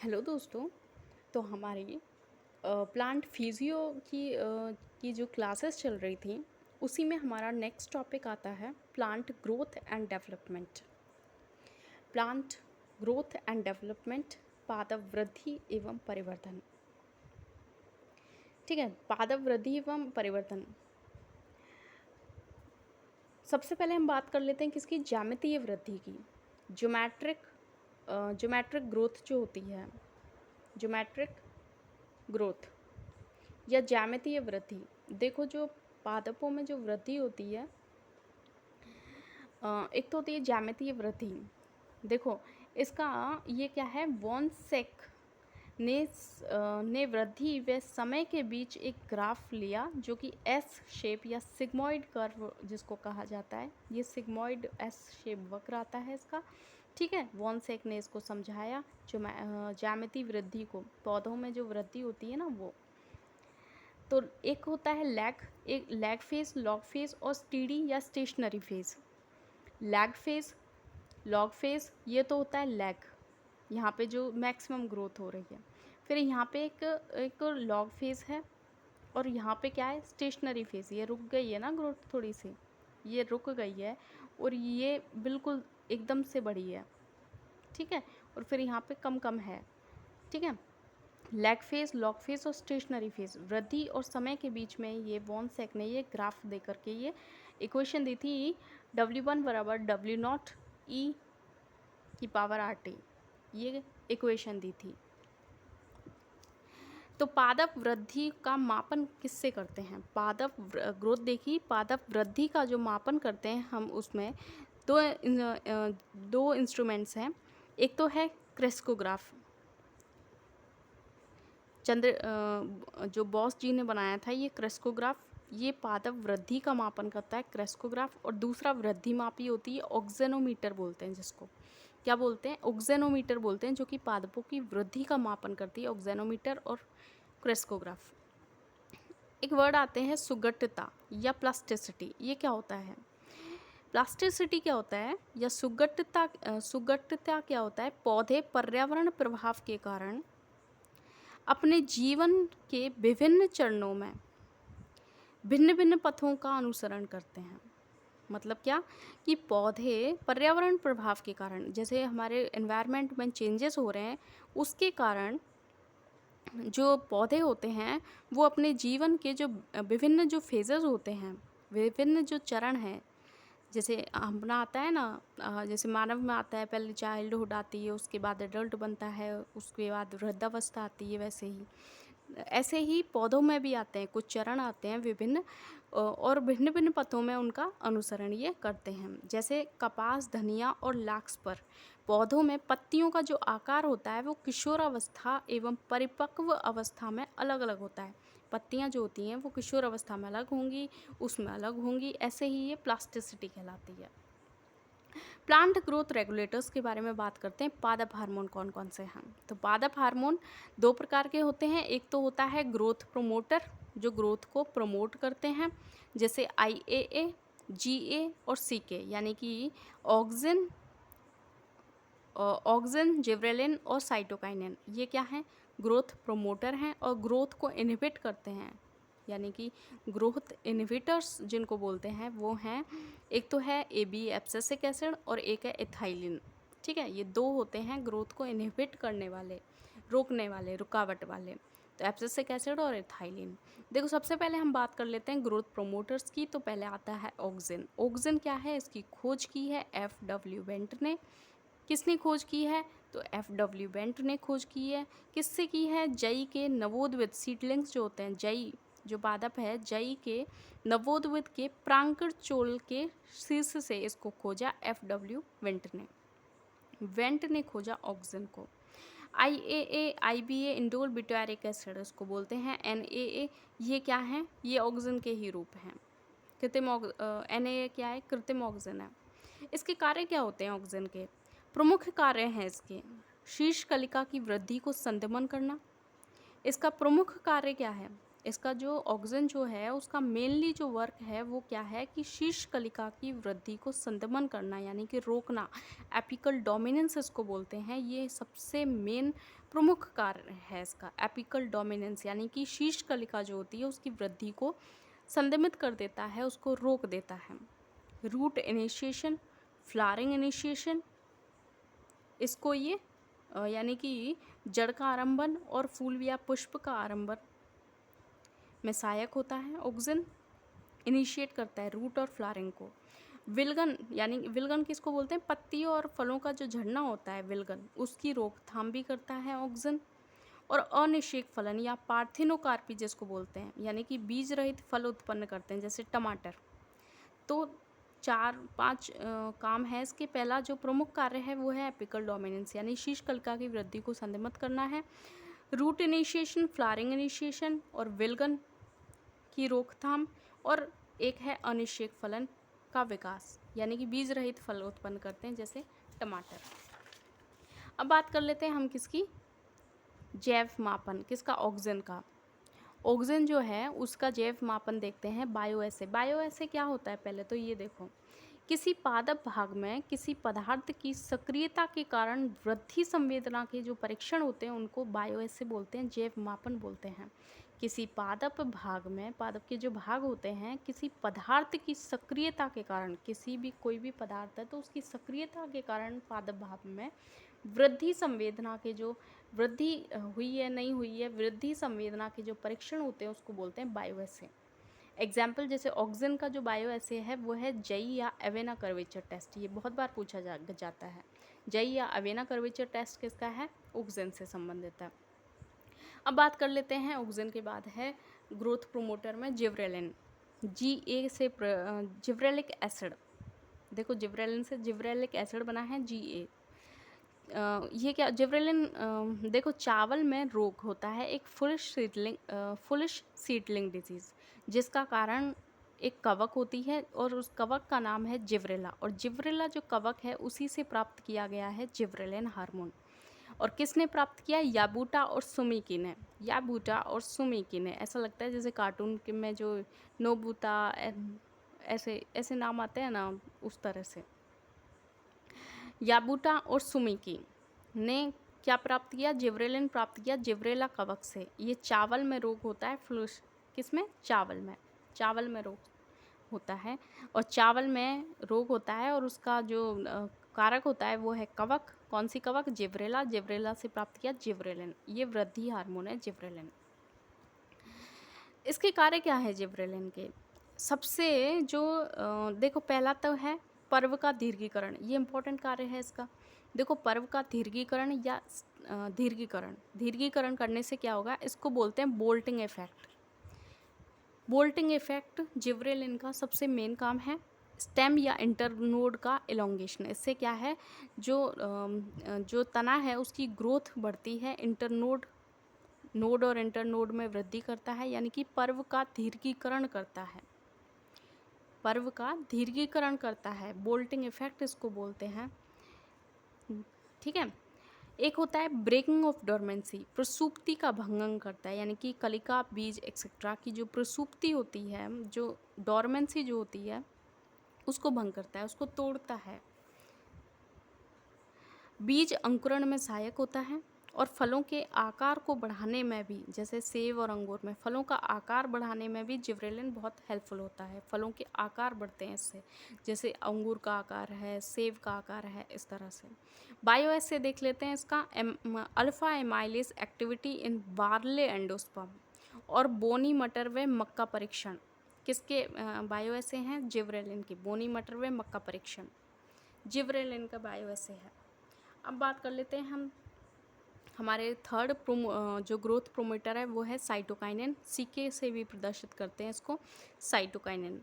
Hello दोस्तों। तो हमारी प्लांट फिजियो की जो क्लासेस चल रही थी उसी में हमारा नेक्स्ट टॉपिक आता है plant growth and development. Plant growth and development, पादप वृद्धि एवं परिवर्धन। ठीक है, पादप वृद्धि एवं परिवर्तन। सबसे पहले हम बात कर लेते हैं किसकी, ज्यामितीय वृद्धि की। ज्योमेट्रिक ग्रोथ जो होती है, ज्योमेट्रिक ग्रोथ या ज्यामितीय वृद्धि। देखो, जो पादपों में जो वृद्धि होती है, एक तो होती है ज्यामितीय वृद्धि। देखो, इसका ये क्या है, वॉन सेक ने वृद्धि व समय के बीच एक ग्राफ लिया जो कि एस शेप या सिग्मॉइड कर्व जिसको कहा जाता है, ये सिग्मॉइड एस शेप वक्र आता है इसका। ठीक है, वॉन सेक ने इसको समझाया, जो ज्यामितीय वृद्धि को, पौधों में जो वृद्धि होती है ना वो। तो एक होता है एक लैग फेज, लॉग फेज और स्टीडी या stationary phase. Lag phase, log phase, ये तो होता है लैग, यहाँ पे जो मैक्सिमम ग्रोथ हो रही है। फिर यहाँ पे एक लॉग फेज है और यहाँ पे क्या है, स्टेशनरी फेज। ये रुक गई है ना ग्रोथ, थोड़ी सी ये रुक गई है और ये बिल्कुल एकदम से बढ़ी है। ठीक है, और फिर यहाँ पे कम कम है। ठीक है, लैग फेज, लॉग फेज और स्टेशनरी फेज, वृद्धि और समय के बीच में ये वॉन सेक ने ये ग्राफ दे करके ये इक्वेशन दी थी, W1 बराबर W0 E की पावर RT, ये इक्वेशन दी थी। तो पादप वृद्धि का मापन किससे करते हैं, पादप ग्रोथ देखिए, पादप वृद्धि का जो मापन करते हैं हम, उसमें दो इंस्ट्रूमेंट्स हैं। एक तो है क्रेस्कोग्राफ, जो बॉस जी ने बनाया था ये क्रेस्कोग्राफ, ये पादप वृद्धि का मापन करता है क्रेस्कोग्राफ। और दूसरा वृद्धि मापी होती है, ऑक्जेनोमीटर बोलते हैं जिसको, क्या बोलते हैं, ऑक्जेनोमीटर बोलते हैं, जो कि पादपों की वृद्धि का मापन करती है, ऑक्जेनोमीटर और क्रेस्कोग्राफ। एक वर्ड आते हैं सुगठिता या प्लास्टिसिटी, ये क्या होता है, प्लास्टिसिटी क्या होता है या सुगठिता क्या होता है, पौधे पर्यावरण प्रभाव के कारण अपने जीवन के विभिन्न चरणों में भिन्न भिन्न पथों का अनुसरण करते हैं। मतलब क्या, कि पौधे पर्यावरण प्रभाव के कारण, जैसे हमारे एनवायरनमेंट में चेंजेस हो रहे हैं, उसके कारण जो पौधे होते हैं वो अपने जीवन के जो विभिन्न जो फेजेस होते हैं, विभिन्न जो चरण हैं, जैसे अपना आता है ना, जैसे मानव में आता है, पहले चाइल्डहुड आती है, उसके बाद एडल्ट बनता है, उसके बाद वृद्धावस्था आती है, वैसे ही ऐसे ही पौधों में भी आते हैं, कुछ चरण आते हैं विभिन्न, और भिन्न भिन्न पथों में उनका अनुसरण ये करते हैं। जैसे कपास, धनिया और लाक्स पर पौधों में पत्तियों का जो आकार होता है वो किशोरावस्था एवं परिपक्व अवस्था में अलग अलग होता है। पत्तियां जो होती हैं वो किशोर अवस्था में अलग होंगी, उसमें अलग होंगी, ऐसे ही ये प्लास्टिसिटी कहलाती है। प्लांट ग्रोथ रेगुलेटर्स के बारे में बात करते हैं, पादप हार्मोन कौन कौन से हैं। तो पादप हार्मोन दो प्रकार के होते हैं, एक तो होता है ग्रोथ प्रोमोटर, जो ग्रोथ को प्रमोट करते हैं, जैसे IAA, GA और CK, यानी कि ऑक्सिन, जिब्रेलिन और साइटोकाइनिन, ये क्या हैं, ग्रोथ प्रोमोटर हैं और ग्रोथ को इनहिबिट करते हैं, यानी कि ग्रोथ इनहिबिटर्स जिनको बोलते हैं वो हैं, एक तो है AB एब्सिसिक एसिड और एक है एथाइलिन। ठीक है, ये दो होते हैं ग्रोथ को इनहिबिट करने वाले, रोकने वाले, रुकावट वाले, तो एब्सिसिक एसिड और एथाइलिन। देखो, सबसे पहले हम बात कर लेते हैं ग्रोथ प्रोमोटर्स की। तो पहले आता है ऑक्सिन। ऑक्सिन क्या है, इसकी खोज की है FW बेंट ने। किसने खोज की है, तो FW बेंट ने खोज की है। किससे की है, जई के नवोद्भिद सीडलिंग्स जो होते हैं, जई जो पादप है, जई के नवोद्भिद के प्रांकुर चोल के शीर्ष से इसको खोजा FW वेंट ने खोजा ऑक्सिन को। IAA, IBA indole butyric acid इसको बोलते हैं। NAA, ये क्या है, ये ऑक्सिन के ही रूप हैं। NAA क्या है, कृत्रिम ऑक्सिन है। इसके कार्य क्या होते हैं ऑक्सिन के, प्रमुख कार्य हैं इसके, शीर्ष कलिका की वृद्धि को संदमन करना। इसका प्रमुख कार्य क्या है, इसका जो ऑक्सिन जो है उसका मेनली जो वर्क है वो क्या है कि शीर्ष कलिका की वृद्धि को संदमन करना यानी कि रोकना, एपिकल डोमिनेंस इसको बोलते हैं। ये सबसे मेन प्रमुख कार्य है इसका, एपिकल डोमिनेंस यानी कि शीर्ष कलिका जो होती है उसकी वृद्धि को संदमित कर देता है, उसको रोक देता है। रूट इनिशिएशन, फ्लावरिंग इनिशिएशन, इसको ये यानी कि जड़ का आरंभन और फूल या पुष्प का आरंभन में सहायक होता है। ऑक्सिन इनिशिएट करता है रूट और फ्लावरिंग को। विल्गन यानी विल्गन किसको बोलते हैं, पत्तियों और फलों का जो झड़ना होता है विल्गन, उसकी रोकथाम भी करता है ऑक्सिन। और अनिषेक फलन या पार्थिनोकार्पी जिसको बोलते हैं, यानी कि बीज रहित फल उत्पन्न करते हैं जैसे टमाटर। तो 4-5 काम है इसके। पहला जो प्रमुख कार्य है वो है एपिकल डोमिनेंस यानी शीर्ष कलिका की वृद्धि को संदमित करना है, रूट इनिशिएशन, फ्लावरिंग इनिशिएशन और विल्गन की रोकथाम, और एक है अनिषेक फलन का विकास यानी कि बीज रहित फल उत्पन्न करते हैं जैसे टमाटर। अब बात कर लेते हैं हम किसकी, जैव मापन, किसका, ऑक्सिन का। ऑक्सिन जो है उसका जैव मापन देखते हैं बायोएसे। बायोएसे क्या होता है पहले तो ये देखो, किसी पादप भाग में किसी पदार्थ की सक्रियता के कारण वृद्धि संवेदना के जो परीक्षण होते हैं उनको बायोएसे बोलते हैं, जैव मापन बोलते हैं। किसी पादप भाग में, पादप के जो भाग होते हैं, किसी पदार्थ की सक्रियता के कारण, किसी भी कोई भी पदार्थ है तो उसकी सक्रियता के कारण पादप भाग में वृद्धि संवेदना के जो वृद्धि हुई है नहीं हुई है, वृद्धि संवेदना के जो परीक्षण होते हैं उसको बोलते हैं बायोएसे। एग्जाम्पल जैसे ऑक्सिन का जो बायोएसे है वो है जई या अवेना कर्वेचर टेस्ट। ये बहुत बार पूछा जाता है। जई या अवेना कर्वेचर टेस्ट किसका है, ऑक्सिन से संबंधित है। अब बात कर लेते हैं ऑक्सिन के बाद है ग्रोथ प्रोमोटर में जिब्रेलिन। GA से जिब्रेलिक एसिड, देखो जिब्रेलिन से जिब्रेलिक एसिड बना है GA। ये क्या जिब्रेलिन, देखो चावल में रोग होता है एक फुलिश सीडलिंग डिजीज़, जिसका कारण एक कवक होती है और उस कवक का नाम है जिब्रेला, और जिब्रेला जो कवक है उसी से प्राप्त किया गया है जिब्रेलिन हार्मोन। और किसने प्राप्त किया, याबूटा और सुमिकी ने। याबूटा और सुमिकी ने, ऐसा लगता है जैसे कार्टून के में जो नोबूता ऐसे ऐसे नाम आते हैं ना, उस तरह से। याबूटा और सुमिकी ने क्या प्राप्त किया, जिब्रेलिन प्राप्त किया जिब्रेला कवक से। ये चावल में रोग होता है, फ्लूश किसमें, चावल में रोग होता है, और चावल में रोग होता है और उसका जो कारक होता है वो है कवक। कौन सी कवक, जिब्रेला। जिब्रेला से प्राप्त किया जिब्रेलिन, ये वृद्धि हार्मोन है जिब्रेलिन। इसके कार्य क्या है जिब्रेलिन के, सबसे जो देखो पहला तो है पर्व का दीर्घीकरण, ये इंपॉर्टेंट कार्य है इसका। देखो पर्व का दीर्घीकरण या दीर्घीकरण करने से क्या होगा, इसको बोलते हैं bolting effect. Bolting effect gibberellin का सबसे मेन काम है। स्टेम या इंटरनोड का एलोंगेशन, इससे क्या है जो तना है उसकी ग्रोथ बढ़ती है, नोड और इंटरनोड में वृद्धि करता है, यानी कि पर्व का दीर्घीकरण करता है, बोल्टिंग इफेक्ट इसको बोलते हैं। ठीक है। एक होता है ब्रेकिंग ऑफ डोरमेंसी, प्रसुप्ति का भंगन करता है, यानी कि कलिका, बीज एक्सेट्रा की जो प्रसुप्ति होती है, जो डोरमेंसी जो होती है उसको भंग करता है, उसको तोड़ता है। बीज अंकुरण में सहायक होता है और फलों के आकार को बढ़ाने में भी, जैसे सेब और अंगूर में फलों का आकार बढ़ाने में भी जिब्रेलिन बहुत हेल्पफुल होता है। फलों के आकार बढ़ते हैं इससे, जैसे अंगूर का आकार है, सेब का आकार है, इस तरह से। बायोएस से देख लेते हैं इसका alpha amylase activity in barley endosperm और बोनी मटर व मक्का परीक्षण। किसके बायोएस से हैं, जिब्रेलिन की। बोनी मटर व मक्का परीक्षण जिब्रेलिन का बायोएस से है। अब बात कर लेते हैं हम हमारे थर्ड जो ग्रोथ प्रोमोटर है वो है साइटोकाइनिन। सीके से भी प्रदर्शित करते हैं इसको, साइटोकाइनिन।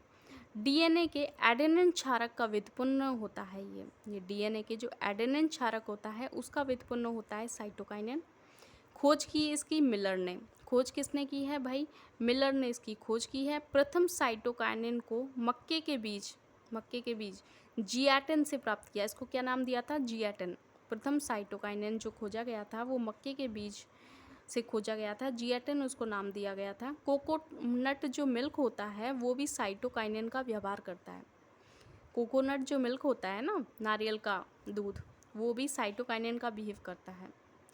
डीएनए के एडेनिन क्षारक का व्युत्पन्न होता है ये डीएनए के जो एडेनिन क्षारक होता है उसका व्युत्पन्न होता है साइटोकाइनिन। खोज की इसकी मिलर ने, खोज किसने की है भाई, मिलर ने इसकी खोज की है। प्रथम साइटोकाइनिन को मक्के के बीज जियाटिन से प्राप्त किया। इसको क्या नाम दिया था, जियाटिन। प्रथम साइटोकाइनिन जो खोजा गया था वो मक्के के बीज से खोजा गया था, जियाटिन उसको नाम दिया गया था। कोकोनट जो मिल्क होता है वो भी साइटोकाइनिन का व्यवहार करता है। कोकोनट जो मिल्क होता है ना, नारियल का दूध, वो भी साइटोकाइनिन का बिहेव करता है,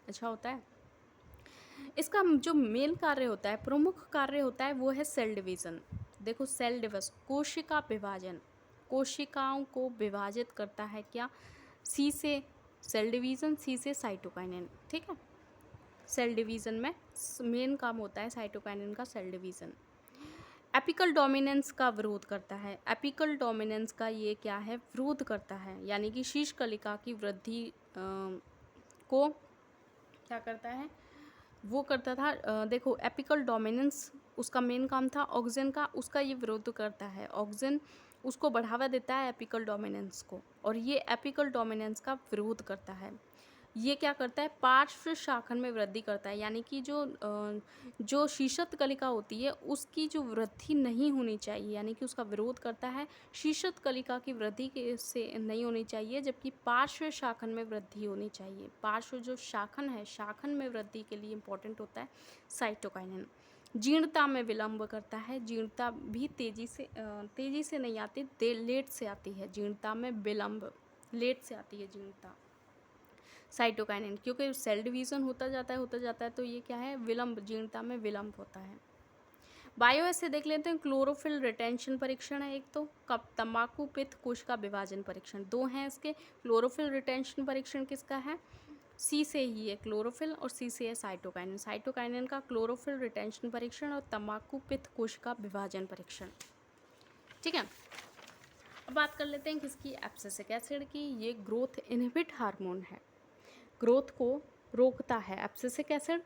अच्छा होता है। इसका जो मेन कार्य होता है, प्रमुख कार्य होता है, वो है सेल डिवीज़न। देखो सेल डिविजन, कोशिका विभाजन, कोशिकाओं को विभाजित करता है क्या, सी से सेल डिवीज़न, सी से साइटोकाइनिन, ठीक है। सेल डिवीज़न में मेन काम होता है साइटोकाइनिन का सेल डिवीज़न। एपिकल डोमिनेंस का विरोध करता है, एपिकल डोमिनेंस का ये क्या है, विरोध करता है, यानी कि शीर्ष कलिका की वृद्धि को क्या करता है, वो करता था। देखो एपिकल डोमिनेंस उसका मेन काम था ऑक्सिन का, उसका ये विरोध करता है। ऑक्सिन उसको बढ़ावा देता है एपिकल डोमिनेंस को, और ये एपिकल डोमिनेंस का विरोध करता है। ये क्या करता है, पार्श्व शाखन में वृद्धि करता है, यानी कि जो शीर्षत कलिका होती है उसकी जो वृद्धि नहीं होनी चाहिए, यानी कि उसका विरोध करता है। शीर्षत कलिका की वृद्धि से नहीं होनी चाहिए, जबकि पार्श्व शाखन में वृद्धि होनी चाहिए। पार्श्व जो शाखन है, शाखन में वृद्धि के लिए इंपॉर्टेंट होता है साइटोकाइनिन। जीर्णता में विलंब करता है, जीर्णता भी तेजी से नहीं आती, लेट से आती है। जीर्णता में विलंब, लेट से आती है जीर्णता साइटोकाइनिन, क्योंकि सेल डिवीज़न होता जाता है तो ये क्या है, विलंब, जीर्णता में विलंब होता है। बायो ऐसे देख लेते हैं, क्लोरोफिल रिटेंशन परीक्षण है एक, तो कब तंबाकू पित्त कोशिका विभाजन परीक्षण, दो हैं इसके। क्लोरोफिल रिटेंशन परीक्षण किसका है, सी से ही है क्लोरोफिल, और सी से है साइटोकाइनिन। साइटोकाइनिन का क्लोरोफिल रिटेंशन परीक्षण और तंबाकू पित्त कोशिका विभाजन परीक्षण, ठीक है। अब बात कर लेते हैं किसकी, एब्सिसिक एसिड की। ये ग्रोथ इनहिबिट हार्मोन है, ग्रोथ को रोकता है एब्सिसिक एसिड।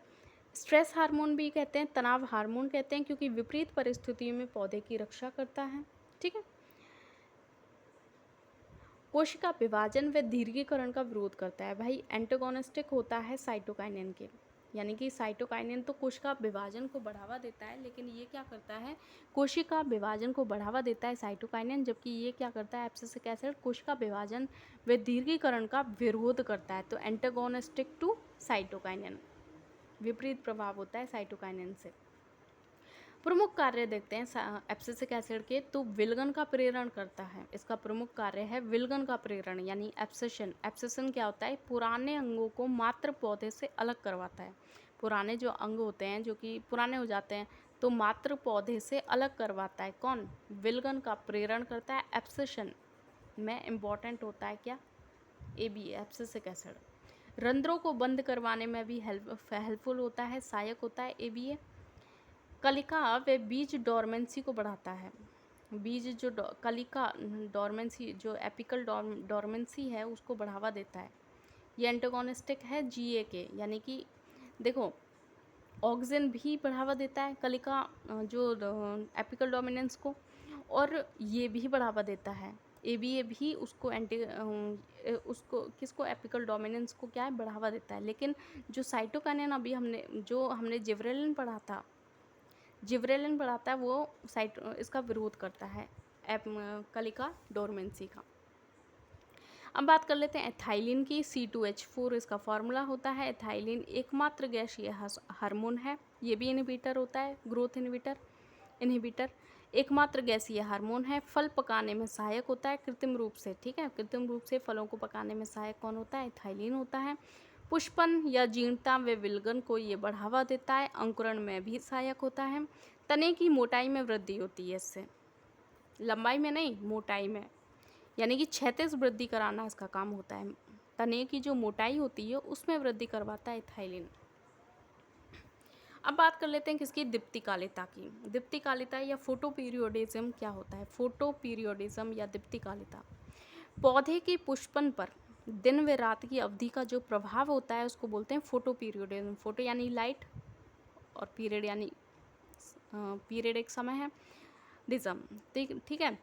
स्ट्रेस हार्मोन भी कहते हैं, तनाव हार्मोन कहते हैं, क्योंकि विपरीत परिस्थितियों में पौधे की रक्षा करता है, ठीक है। कोशिका विभाजन व दीर्घीकरण का विरोध करता है। भाई एंटागोनिस्टिक होता है साइटोकाइनिन के, यानी कि साइटोकाइनिन तो कोशिका विभाजन को बढ़ावा देता है, लेकिन ये क्या करता है, कोशिका विभाजन को बढ़ावा देता है साइटोकाइनिन, जबकि ये क्या करता है, एब्सिसिक एसिड, कोशिका विभाजन व दीर्घीकरण का विरोध करता है। तो एंटागोनिस्टिक टू साइटोकाइनिन, विपरीत प्रभाव होता है साइटोकाइनिन से। प्रमुख कार्य देखते हैं एब्सिसिक एसिड के, तो विलगन का प्रेरण करता है। इसका प्रमुख कार्य है विलगन का प्रेरण, यानी एब्सेशन। एब्सेशन क्या होता है, पुराने अंगों को मात्र पौधे से अलग करवाता है। पुराने जो अंग होते हैं जो कि पुराने हो जाते हैं, तो मात्र पौधे से अलग करवाता है। कौन, विलगन का प्रेरण करता है। एब्सेशन में इम्पॉर्टेंट होता है क्या, ए बी, एब्सिसिक एसिड। रंध्रों को बंद करवाने में भी हेल्पफुल होता है, सहायक होता है, ए बी ए। कलिका व बीज डोरमेंसी को बढ़ाता है। बीज जो कलिका डोरमेंसी, जो एपिकल डोरमेंसी है, उसको बढ़ावा देता है। ये एंटागोनिस्टिक है जीए के, यानी कि देखो ऑक्सिन भी बढ़ावा देता है कलिका जो एपिकल डोमिनेंस को, और ये भी बढ़ावा देता है, एबीए भी उसको उसको किसको, एपिकल डोमिनेंस को क्या है, बढ़ावा देता है। लेकिन जो साइटोकाइनिन अभी हमने जिब्रेलिन पढ़ा था, जिब्रेलिन बढ़ाता है, वो इसका विरोध करता है, कलिका डोरमेंसी का। अब बात कर लेते हैं एथाइलिन की। C2H4 इसका फॉर्मूला होता है। एथाइलिन एकमात्र गैसीय हार्मोन है, ये भी इनहिबिटर होता है, ग्रोथ इनहिबिटर एकमात्र गैसीय हार्मोन है। फल पकाने में सहायक होता है कृत्रिम रूप से, ठीक है। कृत्रिम रूप से फलों को पकाने में सहायक कौन होता है, एथाइलिन होता है। पुष्पन या जीर्णता व विलगन को ये बढ़ावा देता है। अंकुरण में भी सहायक होता है। तने की मोटाई में वृद्धि होती है इससे, लंबाई में नहीं, मोटाई में, यानी कि क्षैतिज वृद्धि कराना इसका काम होता है। तने की जो मोटाई होती है उसमें वृद्धि करवाता है एथाइलिन। अब बात कर लेते हैं किसकी, दीप्तिकालिता की। दीप्तिकालिता या फोटोपीरियोडिज्म क्या होता है, फोटोपीरियोडिज्म या दीप्तिकालिता, पौधे के पुष्पन पर दिन व रात की अवधि का जो प्रभाव होता है उसको बोलते हैं फोटोपीरियोडिज्म। फोटो यानी लाइट, और पीरियड यानी पीरियड एक समय है, डिज्म, ठीक है।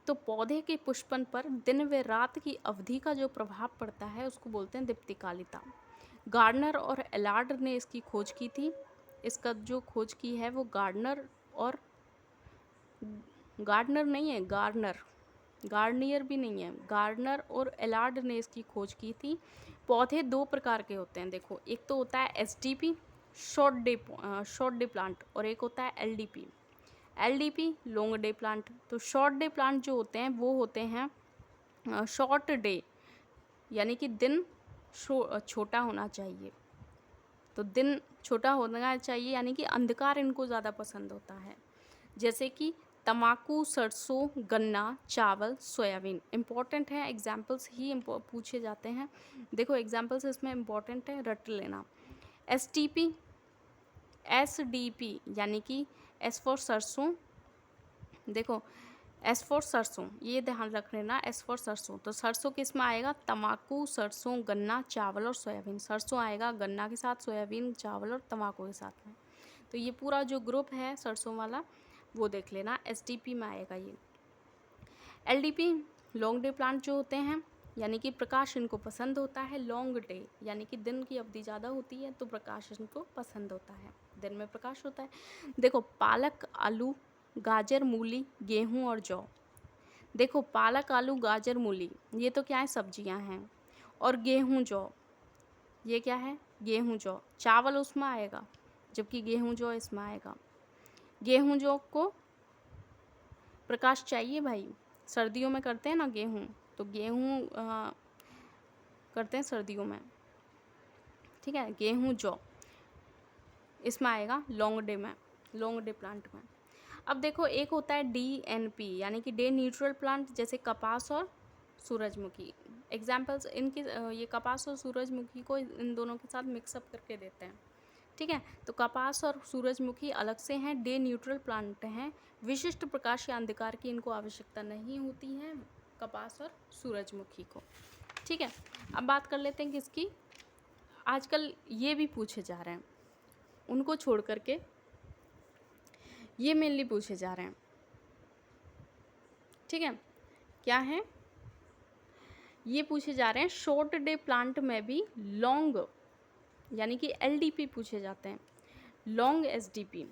तो पौधे के पुष्पन पर दिन व रात की अवधि का जो प्रभाव पड़ता है उसको बोलते हैं दीप्तिकालिता। गार्डनर और एलार्ड ने इसकी खोज की थी। इसका जो खोज की है वो गार्डनर नहीं है, गार्नियर भी नहीं है, गार्डनर और एलार्ड ने इसकी खोज की थी। पौधे दो प्रकार के होते हैं, देखो, एक तो होता है SDP शॉर्ट डे प्लांट, और एक होता है LDP. LDP long day plant. तो शॉर्ट डे प्लांट जो होते हैं वो होते हैं शॉर्ट डे, यानी कि दिन छोटा होना चाहिए। तो दिन छोटा होना चाहिए यानी कि अंधकार इनको ज़्यादा पसंद होता है। जैसे कि तम्बाकू, सरसों, गन्ना, चावल, सोयाबीन। इम्पॉर्टेंट है, एग्जाम्पल्स ही पूछे जाते हैं। देखो एग्जाम्पल्स इसमें इम्पॉर्टेंट है, रट लेना। एसटीपी, एसडीपी यानी कि एस फॉर सरसों। देखो एस फॉर सरसों, ये ध्यान रख लेना, एस फॉर सरसों। तो सरसों किस में आएगा? तम्बाकू, सरसों, गन्ना, चावल और सोयाबीन। सरसों आएगा गन्ना के साथ, सोयाबीन, चावल और तम्बाकू के साथ में। तो ये पूरा जो ग्रुप है सरसों वाला वो देख लेना, एसडीपी में आएगा ये। एलडीपी लॉन्ग डे प्लांट जो होते हैं, यानी कि प्रकाश इनको पसंद होता है। लॉन्ग डे यानी कि दिन की अवधि ज़्यादा होती है तो प्रकाश इनको पसंद होता है, दिन में प्रकाश होता है। देखो पालक, आलू, गाजर, मूली, गेहूं और जौ। देखो पालक, आलू, गाजर, मूली ये तो क्या है? सब्जियां हैं। और गेहूं, जौ ये क्या है? गेहूं, जौ। चावल उसमें आएगा जबकि गेहूं, जौ इसमें आएगा। गेहूं, जौ को प्रकाश चाहिए भाई, सर्दियों में करते हैं ना गेहूं, तो गेहूं करते हैं सर्दियों में, ठीक है। गेहूं, जौ इसमें आएगा लॉन्ग डे में, लॉन्ग डे प्लांट में। अब देखो एक होता है डीएनपी यानी कि डे न्यूट्रल प्लांट, जैसे कपास और सूरजमुखी। एग्जाम्पल्स इनके ये कपास और सूरजमुखी को इन दोनों के साथ मिक्सअप करके देते हैं, ठीक है। तो कपास और सूरजमुखी अलग से हैं, डे न्यूट्रल प्लांट हैं। विशिष्ट प्रकाश या अंधकार की इनको आवश्यकता नहीं होती है, कपास और सूरजमुखी को, ठीक है। अब बात कर लेते हैं किसकी, आजकल ये भी पूछे जा रहे हैं, उनको छोड़ करके ये मेनली पूछे जा रहे हैं, ठीक है। क्या है? ये पूछे जा रहे हैं शॉर्ट डे प्लांट में भी लॉन्ग यानी कि एलडीपी पूछे जाते हैं, long SDP.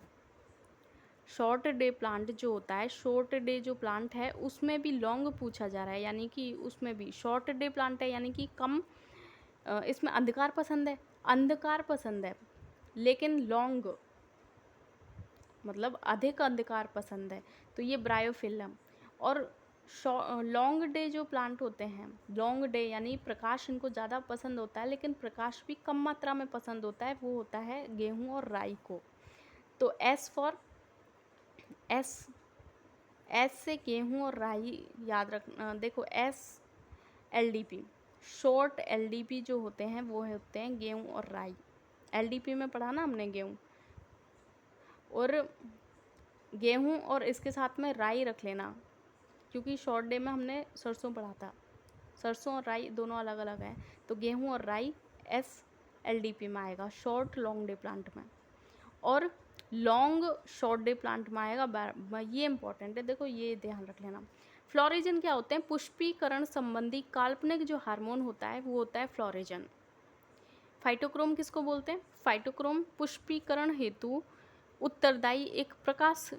Short day plant जो होता है, शॉर्ट डे जो प्लांट है उसमें भी लॉन्ग पूछा जा रहा है, यानी कि उसमें भी शॉर्ट डे प्लांट है यानी कि कम इसमें अंधकार पसंद है, अंधकार पसंद है, लेकिन लॉन्ग मतलब अधिक अंधकार पसंद है, तो ये ब्रायोफिल्म। और लॉन्ग डे जो प्लांट होते हैं, लॉन्ग डे यानी प्रकाश इनको ज़्यादा पसंद होता है लेकिन प्रकाश भी कम मात्रा में पसंद होता है, वो होता है गेहूं और राई को। तो एस फॉर एस, एस से गेहूं और राई याद रखना। देखो एस एलडीपी, शॉर्ट एलडीपी जो होते हैं वो होते हैं गेहूं और राई। एलडीपी में पढ़ा ना हमने गेहूं, और गेहूं और इसके साथ में राई रख लेना, क्योंकि शॉर्ट डे में हमने सरसों पढ़ा था, सरसों और राई दोनों अलग अलग है। तो गेहूं और राई एस एलडीपी में आएगा, शॉर्ट लॉन्ग डे प्लांट में। और लॉन्ग शॉर्ट डे प्लांट में आएगा, ये इंपॉर्टेंट है, देखो ये ध्यान रख लेना। फ्लोरिजन क्या होते हैं? पुष्पीकरण संबंधी काल्पनिक जो हार्मोन होता है वो होता है फ्लोरिजन। फाइटोक्रोम किसको बोलते हैं? फाइटोक्रोम पुष्पीकरण हेतु उत्तरदायी एक प्रकाश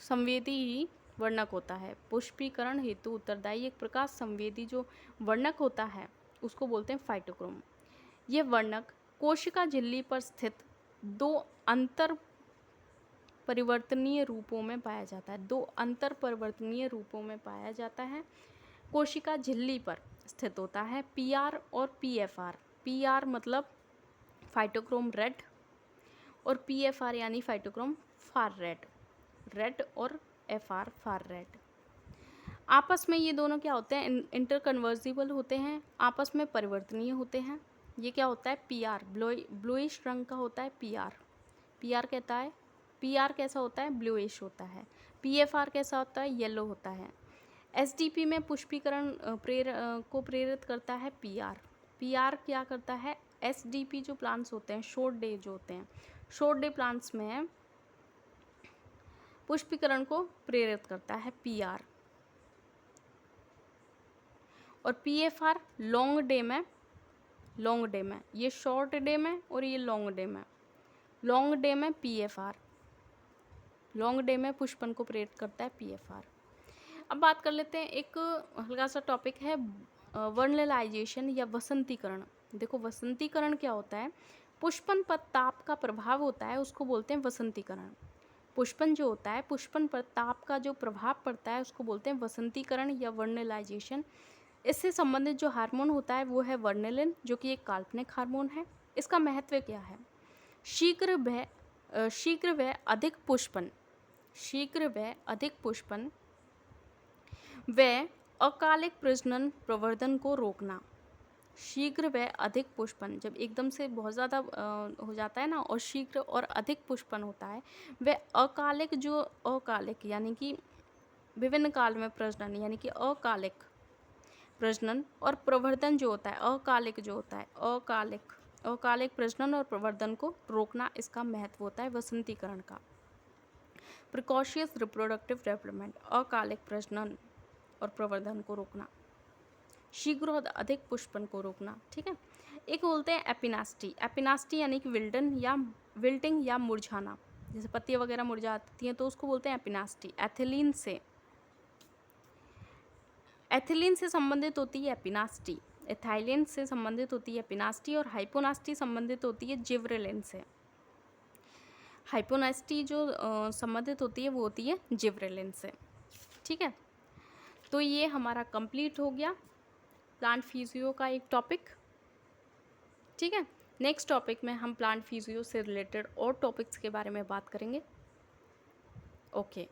संवेदी वर्णक होता है। पुष्पीकरण हेतु उत्तरदायी एक प्रकाश संवेदी जो वर्णक होता है उसको बोलते हैं फाइटोक्रोम। यह वर्णक कोशिका झिल्ली पर स्थित दो अंतर परिवर्तनीय रूपों में पाया जाता है, दो अंतर परिवर्तनीय रूपों में पाया जाता है, कोशिका झिल्ली पर स्थित होता है, पीआर और पीएफआर। पीआर मतलब फाइटोक्रोम रेड और पीएफआर यानी फाइटोक्रोम फार रेड, रेड और एफआर फार रेड। आपस में ये दोनों क्या होते हैं? इंटरकन्वर्जिबल होते हैं, आपस में परिवर्तनीय होते हैं। ये क्या होता है? पीआर ब्लूइश रंग का होता है पीआर। पीआर कहता है, पीआर कैसा होता है? ब्लूइश होता है। पीएफआर कैसा होता है? येलो होता है। एसडीपी में पुष्पीकरण को प्रेरित करता है पीआर। पीआर क्या करता है? एसडीपी जो प्लांट्स होते हैं, शॉर्ट डे जो होते हैं, शॉर्ट डे प्लांट्स में पुष्पीकरण को प्रेरित करता है पीआर। और पीएफआर लॉन्ग डे में, लॉन्ग डे में, ये शॉर्ट डे में और ये लॉन्ग डे में। लॉन्ग डे में पीएफआर, लॉन्ग डे में पुष्पन को प्रेरित करता है पीएफआर। अब बात कर लेते हैं, एक हल्का सा टॉपिक है वर्नलाइजेशन या वसंतीकरण। देखो वसंतीकरण क्या होता है? पुष्पन पर ताप का प्रभाव होता है उसको बोलते हैं वसंतीकरण। पुष्पन जो होता है, पुष्पन पर ताप का जो प्रभाव पड़ता है उसको बोलते हैं वसंतीकरण या वर्नलाइजेशन। इससे संबंधित जो हार्मोन होता है वो है वर्नेलिन, जो कि एक काल्पनिक हार्मोन है। इसका महत्व क्या है? शीघ्र व अधिक पुष्पन, शीघ्र व अधिक पुष्पन व अकालिक प्रजनन प्रवर्धन को रोकना। शीघ्र व अधिक पुष्पन, जब एकदम से बहुत ज़्यादा हो जाता है ना, और शीघ्र और अधिक पुष्पन होता है, वह अकालिक, जो अकालिक यानी कि विभिन्न काल में प्रजनन, यानी कि अकालिक प्रजनन और प्रवर्धन जो होता है, अकालिक जो होता है, अकालिक प्रजनन और प्रवर्धन को रोकना, इसका महत्व होता है वसंतीकरण का। प्रिकॉशियस रिप्रोडक्टिव डेवलपमेंट, अकालिक प्रजनन और प्रवर्धन को रोकना, शीघ्र और अधिक पुष्पन को रोकना। ठीक है। एक बोलते हैं एपिनास्टी। एपिनास्टी यानी कि विल्टिंग या मुरझाना, जैसे पत्तियां वगैरह मुरझाती हैं तो उसको बोलते हैं एपिनास्टी। एथिलीन से संबंधित होती है एपिनास्टी, एथाइलिन से संबंधित होती है एपिनास्टी, और हाइपोनास्टी संबंधित होती है जिब्रेलिन से। हाइपोनास्टी जो संबंधित होती है वो होती है जिब्रेलिन से। ठीक है। तो ये हमारा कंप्लीट हो गया प्लांट फिजियो का एक टॉपिक। ठीक है। नेक्स्ट टॉपिक में हम प्लांट फिजियो से रिलेटेड और टॉपिक्स के बारे में बात करेंगे। ओके।